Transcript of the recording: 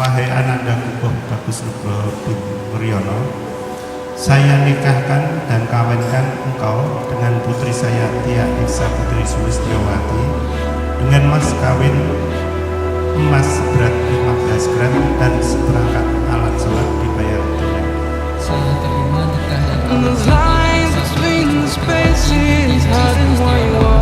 Wahai Ananda Kukuh Bagus Nugroho bin Wuryono, saya nikahkan dan kawinkan engkau dengan putri saya Tia Iksa Putri Sulistyowati dengan mas kawin emas seberat 15 gram dan seperangkat alat sholat dibayar tunai. Saya terima nikah dan kawin The line between the spaces, hiding where you are.